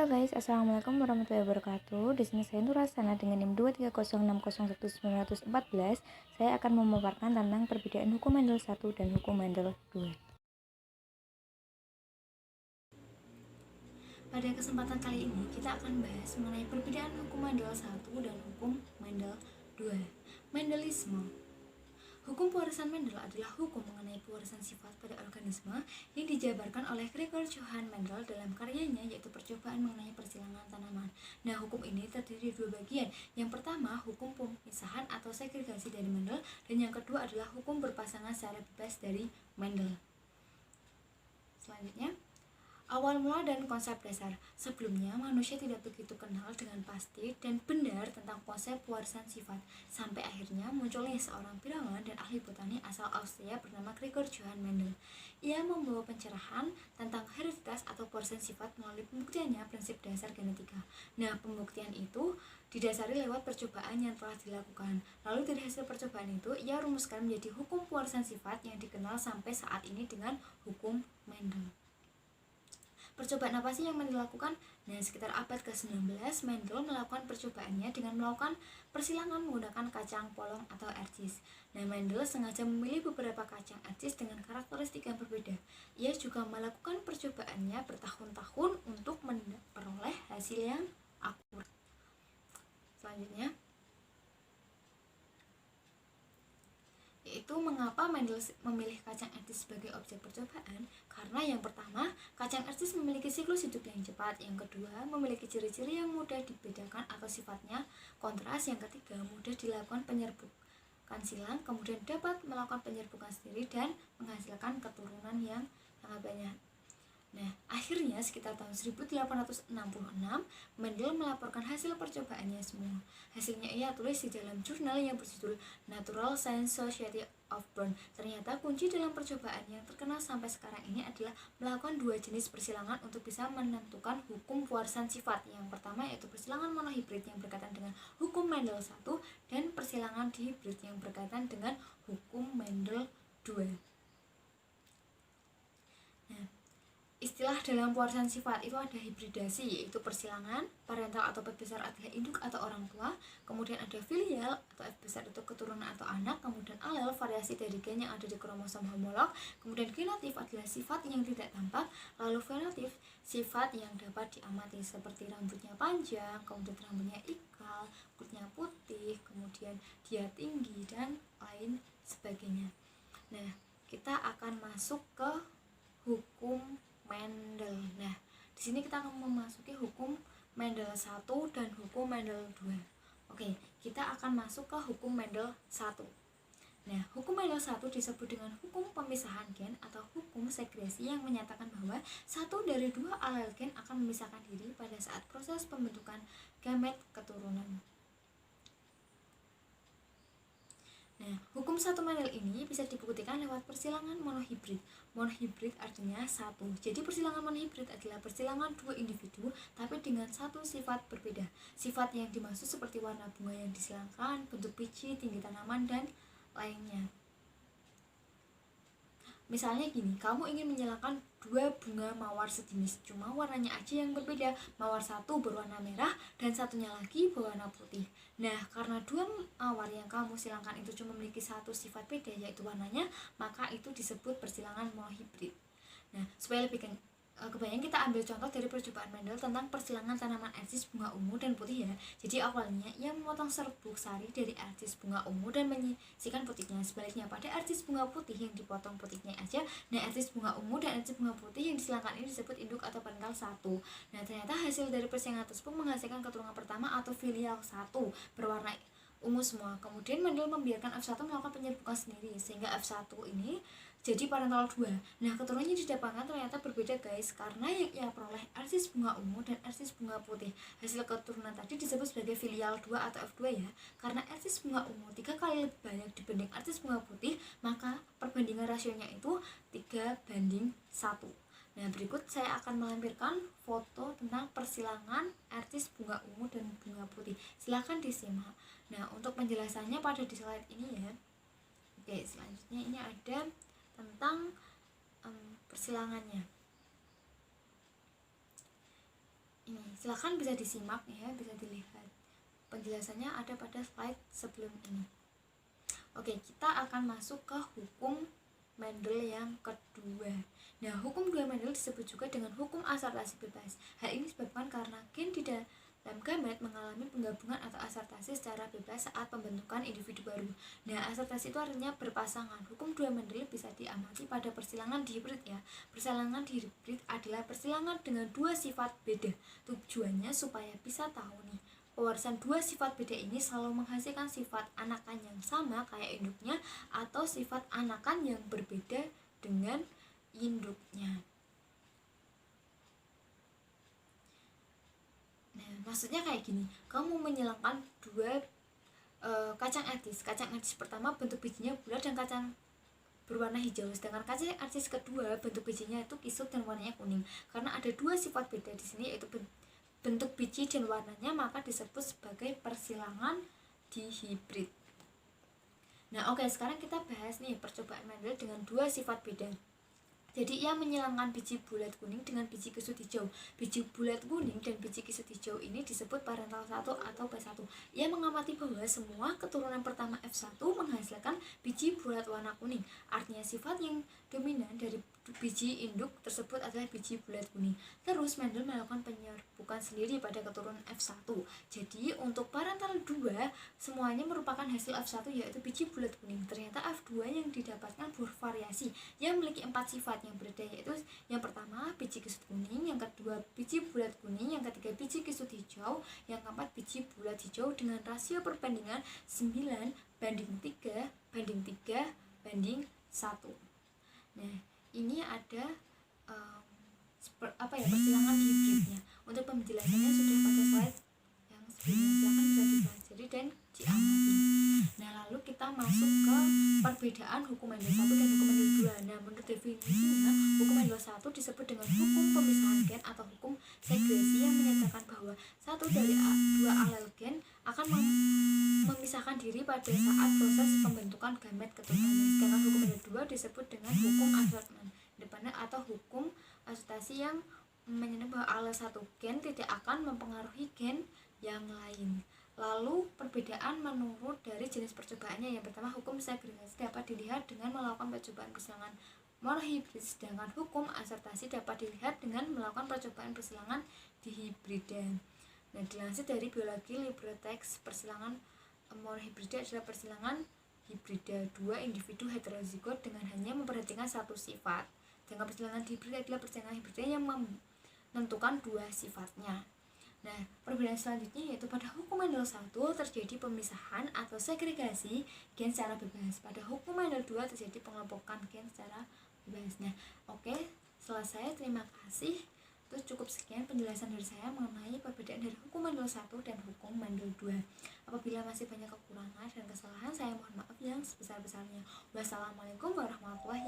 Halo guys, assalamualaikum warahmatullahi wabarakatuh. Di sini saya Nurasana dengan NIM 230601914. Saya akan memaparkan tentang perbedaan hukum Mendel 1 dan hukum Mendel 2. Pada kesempatan kali ini kita akan bahas mengenai perbedaan hukum Mendel 1 dan hukum Mendel 2. Mendelisme. Hukum pewarisan Mendel adalah hukum mengenai pewarisan sifat pada organisme yang dijabarkan oleh Gregor Johann Mendel dalam karyanya yaitu Percobaan mengenai Persilangan Tanaman. Nah, hukum ini terdiri dari dua bagian. Yang pertama, hukum pemisahan atau segregasi dari Mendel, dan yang kedua adalah hukum berpasangan secara bebas dari Mendel. Selanjutnya, awal mula dan konsep dasar. Sebelumnya, manusia tidak begitu kenal dengan pasti dan benar tentang konsep pewarisan sifat, sampai akhirnya munculnya seorang biologi dan ahli botani asal Austria bernama Gregor Johann Mendel. Ia membawa pencerahan tentang hereditas atau pewarisan sifat melalui pembuktiannya prinsip dasar genetika. Nah, pembuktian itu didasari lewat percobaan yang telah dilakukan. Lalu dari hasil percobaan itu, ia rumuskan menjadi hukum pewarisan sifat yang dikenal sampai saat ini dengan hukum Mendel. Percobaan apa sih yang Mendel lakukan? Nah, sekitar abad ke-19, Mendel melakukan percobaannya dengan melakukan persilangan menggunakan kacang polong atau ercis. Nah, Mendel sengaja memilih beberapa kacang ercis dengan karakteristik yang berbeda. Ia juga melakukan percobaannya bertahun-tahun untuk memperoleh hasil yang akurat. Selanjutnya, yaitu mengapa Mendel memilih kacang ercis sebagai objek percobaan. Karena yang pertama, kacang ercis memiliki siklus hidup yang cepat. Yang kedua, memiliki ciri-ciri yang mudah dibedakan atau sifatnya kontras. Yang ketiga, mudah dilakukan penyerbukan silang, kemudian dapat melakukan penyerbukan sendiri dan menghasilkan keturunan yang sangat banyak. Nah, akhirnya sekitar tahun 1866, Mendel melaporkan hasil percobaannya semua. Hasilnya ia tulis di dalam jurnal yang berjudul Natural Science Society of Bern. Ternyata kunci dalam percobaan yang terkenal sampai sekarang ini adalah melakukan dua jenis persilangan untuk bisa menentukan hukum pewarisan sifat. Yang pertama yaitu persilangan monohibrid yang berkaitan dengan hukum Mendel 1 dan persilangan dihibrid yang berkaitan dengan hukum Mendel 2. Nah, istilah dalam pewarisan sifat itu ada hibridasi, yaitu persilangan. Parental atau P besar adalah induk atau orang tua. Kemudian ada filial atau F besar itu keturunan atau anak. Kemudian alel, variasi dari gen yang ada di kromosom homolog. Kemudian genotif adalah sifat yang tidak tampak. Lalu fenotif, sifat yang dapat diamati seperti rambutnya panjang, kemudian rambutnya ikal, kulitnya putih, kemudian dia tinggi dan lain sebagainya. Nah, kita akan masuk ke hukum Mendel. Nah, di sini kita akan memasuki hukum Mendel 1 dan hukum Mendel 2. Oke, kita akan masuk ke hukum Mendel 1. Nah, hukum Mendel 1 disebut dengan hukum pemisahan gen atau hukum segresi yang menyatakan bahwa satu dari dua alel gen akan memisahkan diri pada saat proses pembentukan gamet keturunan. Nah, hukum satu Mendel ini bisa dibuktikan lewat persilangan monohibrid. Monohibrid artinya satu. Jadi persilangan monohibrid adalah persilangan dua individu tapi dengan satu sifat berbeda. Sifat yang dimaksud seperti warna bunga yang disilangkan, bentuk biji, tinggi tanaman, dan lainnya. Misalnya gini, kamu ingin menyilangkan dua bunga mawar sejenis, cuma warnanya aja yang berbeda. Mawar satu berwarna merah dan satunya lagi berwarna putih. Nah, karena dua mawar yang kamu silangkan itu cuma memiliki satu sifat beda, yaitu warnanya, maka itu disebut persilangan monohibrid. Nah, supaya lebih kebayang, kita ambil contoh dari percobaan Mendel tentang persilangan tanaman ercis bunga ungu dan putih ya. Jadi awalnya ia memotong serbuk sari dari ercis bunga ungu dan menyisihkan putihnya. Sebaliknya pada ercis bunga putih yang dipotong putihnya aja. Nah, ercis bunga ungu dan ercis bunga putih yang disilangkan ini disebut induk atau parental 1. Nah, ternyata hasil dari persilangan tersebut menghasilkan keturunan pertama atau filial 1 berwarna ungu semua. Kemudian Mendel membiarkan F1 melakukan penyerbukan sendiri sehingga F1 ini jadi parental 2. Nah, keturunannya didapatkan ternyata berbeda guys, karena yang ia peroleh ercis bunga ungu dan ercis bunga putih. Hasil keturunan tadi disebut sebagai filial 2 atau F2 ya. Karena ercis bunga ungu 3 kali lebih banyak dibanding ercis bunga putih, maka perbandingan rasionya itu 3:1. Nah, berikut saya akan melampirkan foto tentang persilangan ercis bunga ungu dan bunga putih. Silahkan disimak. Nah, untuk penjelasannya pada di slide ini ya. Oke, selanjutnya ini ada tentang persilangannya. Ini Silahkan bisa disimak ya, bisa dilihat. Penjelasannya ada pada slide sebelum ini. Oke, kita akan masuk ke hukum Mendel yang kedua. Nah, hukum kedua Mendel disebut juga dengan hukum asortasi bebas. Hal ini disebabkan karena gen di dalam gamet mengalami penggabungan atau asortasi secara bebas saat pembentukan individu baru. Nah, asortasi itu artinya berpasangan. Hukum dua Mendel bisa diamati pada persilangan dihibrid ya. Persilangan dihibrid adalah persilangan dengan dua sifat beda. Tujuannya supaya bisa tahu nih, pewarisan dua sifat beda ini selalu menghasilkan sifat anakan yang sama kayak induknya atau sifat anakan yang berbeda dengan induknya. Nah, maksudnya kayak gini, kamu menyilangkan dua kacang atis. Kacang atis pertama bentuk bijinya bulat dan kacang berwarna hijau, sedangkan kacang atis kedua bentuk bijinya itu kisut dan warnanya kuning. Karena ada dua sifat beda di sini, yaitu bentuk biji dan warnanya, maka disebut sebagai persilangan dihibrid. Nah, oke, sekarang kita bahas nih percobaan Mendel dengan dua sifat beda. Jadi ia menyilangkan biji bulat kuning dengan biji kisut hijau. Biji bulat kuning dan biji kisut hijau ini disebut parental 1 atau P1. Ia mengamati bahwa semua keturunan pertama F1 menghasilkan biji bulat warna kuning. Artinya sifat yang dominan dari biji induk tersebut adalah biji bulat kuning. Terus Mendel melakukan penyerbukan sendiri pada keturunan F1. Jadi untuk parental 2 semuanya merupakan hasil F1 yaitu biji bulat kuning. Ternyata F2 yang didapatkan bervariasi. Ia memiliki 4 sifat yang berbeda, yaitu yang pertama biji kisut kuning, yang kedua biji bulat kuning, yang ketiga biji kisut hijau, yang keempat biji bulat hijau dengan rasio perbandingan 9:3:1. Nah, ini ada persilangan hibridnya. Untuk penjelasannya sudah pada slide yang sebelumnya, silahkan bisa dipelajari dan diamati. Nah, lalu kita masuk ke perbedaan hukum Mendel 1 dan hukum Mendel 2. Nah, menurut definisinya, hukum Mendel 1 disebut dengan hukum pemisahan gen atau hukum segresi yang menyatakan bahwa satu dari dua alel gen akan memisahkan diri pada saat proses pembentukan gamet keturunannya. Sedangkan hukum Mendel 2 disebut dengan hukum assortment depannya atau hukum asortasi yang menyatakan bahwa alel satu gen tidak akan mempengaruhi gen yang lain. Lalu perbedaan menurut dari jenis percobaannya. Yang pertama, hukum segregasi dapat dilihat dengan melakukan percobaan persilangan monohibrid, sedangkan hukum asortasi dapat dilihat dengan melakukan percobaan persilangan dihibrida. Nah, dilansir dari biologi LibreText, persilangan monohibrida adalah persilangan hibrida dua individu heterozigot dengan hanya memperhatikan satu sifat. Sedangkan persilangan hibrid adalah persilangan hibrida yang menentukan dua sifatnya. Nah, perbedaan selanjutnya yaitu pada hukum Mendel 1 terjadi pemisahan atau segregasi gen secara bebas. Pada hukum Mendel 2 terjadi pengelompokan gen secara bebas. Nah, oke, selesai. Terima kasih. Itu cukup sekian penjelasan dari saya mengenai perbedaan dari hukum Mendel 1 dan hukum Mendel 2. Apabila masih banyak kekurangan dan kesalahan, saya mohon maaf yang sebesar-besarnya. Wassalamualaikum warahmatullahi